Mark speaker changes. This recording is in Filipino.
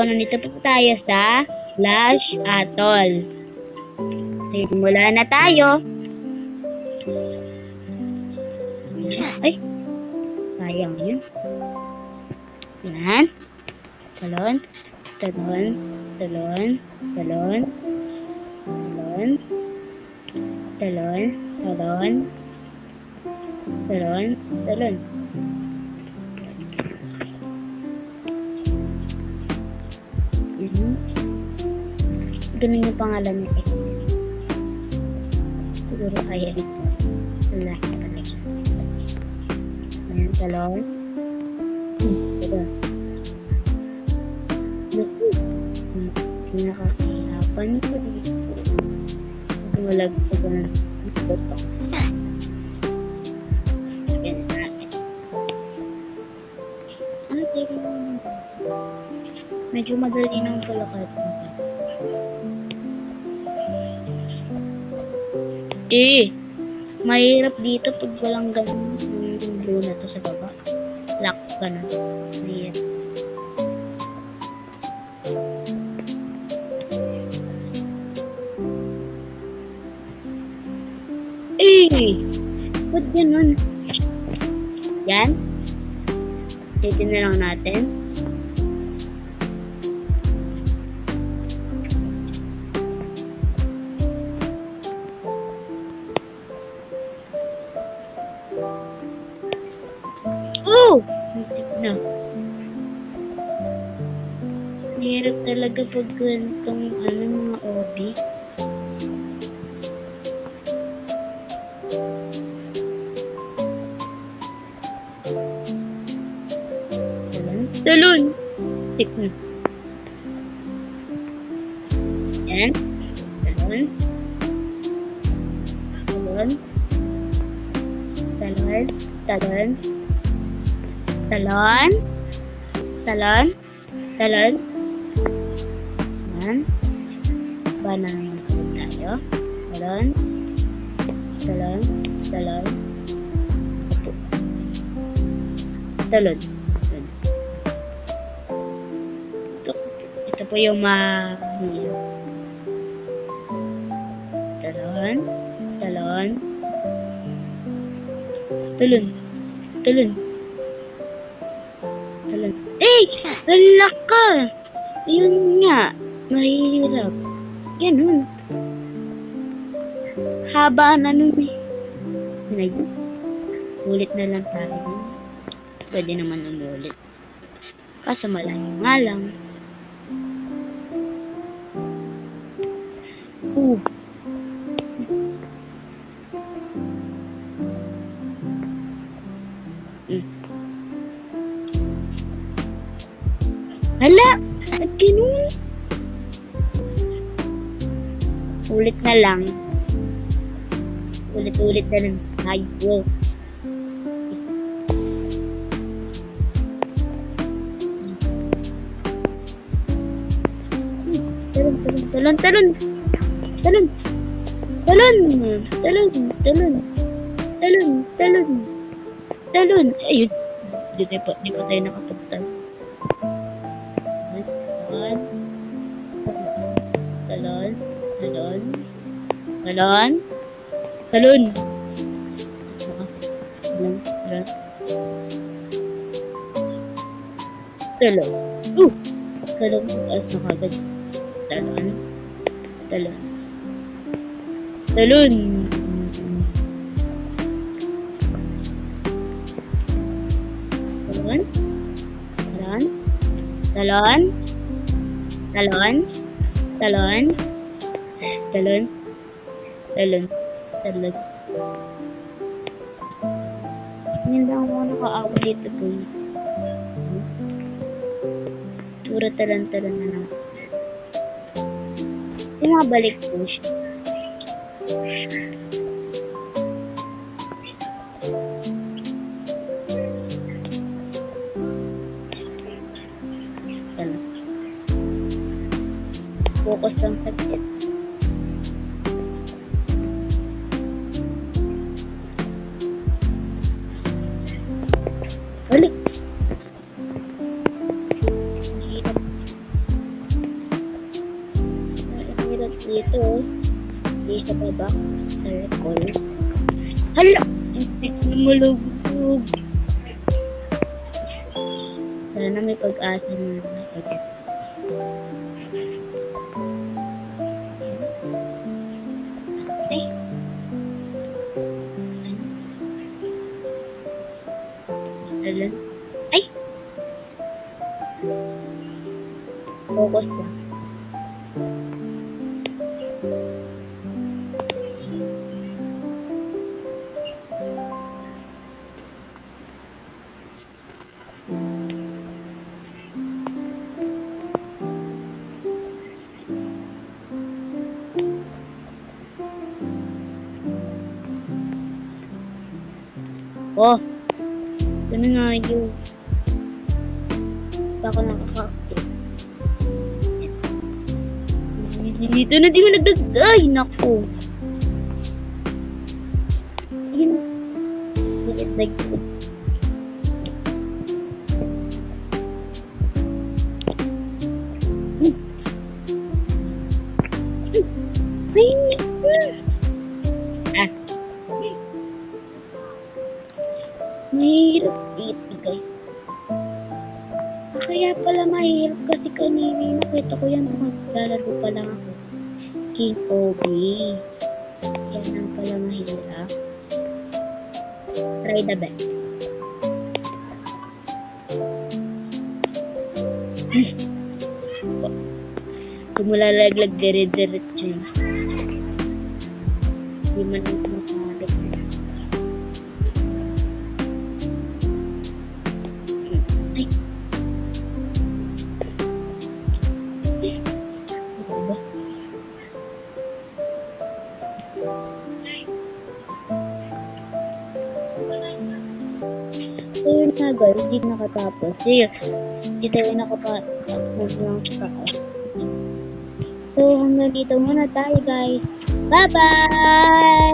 Speaker 1: nandito po tayo sa Flash Atoll. Simula na tayo. Ay, sayang yun. Yan. Talon, talon, talon, talon, talon, talon, talon, talon, talon. Ganun yung pangalan niya eh. Siguro kaya ito. Lalaki pala siya. Ayan, talon. Talon. Naku. Nakakahirapan ko dito. Malagpag na ito. Ayan natin. Teka naman. Medyo madali ng palakad. Mahirap dito pag walang ganun yung blue na to sa baba. Lock ka na. Mahirap. Ba't ganun? Yan. Titin na lang natin. No. Hirap talaga pag ganitong mga obi. Talon! Tik na. Yan. Talon. Talon. Talon. Talon. Talon. Talon. Talon. Yan. Banana tayo. Talon. Talon. Talon. Talon. Ito po yung mahirap. Talon. Talon. Talon. Talon. Wala ka! Yun nga. Mahirap. Ganun. Haba na nun eh. Ngayon. Ulit na lang tayo. Pwede naman umulit. Kaso malayo nga lang. Hala! At ganun. Ulit na lang. Ulit-ulit na lang tayo. Talon, talon, talon. Talon. Talon. Talon, talon. Talon, talon. Talon. Ayun. Di pa tayo nakapagtalon. Talon. Talon. Talon. Talon. Talon. Talon. Talon. Taas na kagad. Talon. Talon. Talon. Talon. Talon. Talon. Talon. Talon. Talon. Talon. Hindi lang ako nakaawa dito po. Puro talon-talon na lang. Bumabalik po siya. Focus lang sa kit. Balik. Dito, di sa baba, circle. Hala! Hindi ko na malugog. Sana may pag-asa na ulit. Ay! Hala. Ay! Focus lang. Oh! Ito na nga yun. Baka nakaka-active. Dito na di mo nagdagday. Naku. Yun. Nagdagdag ko. Ah. Mahirap ibigay. Kaya pala mahirap kasi kanina nakita ko yan maglalaro pa lang ako. King Obi. Yan ang pala mahirap. Try the best. Kumulalaglag dire-diretso yun. Hindi man ang sumasabit. Ay! Ito ba? So yun na guys, hindi nakatapos. Hindi tayo nakapag-move lang sa taas. So hanggang dito muna tayo guys. Bye-bye!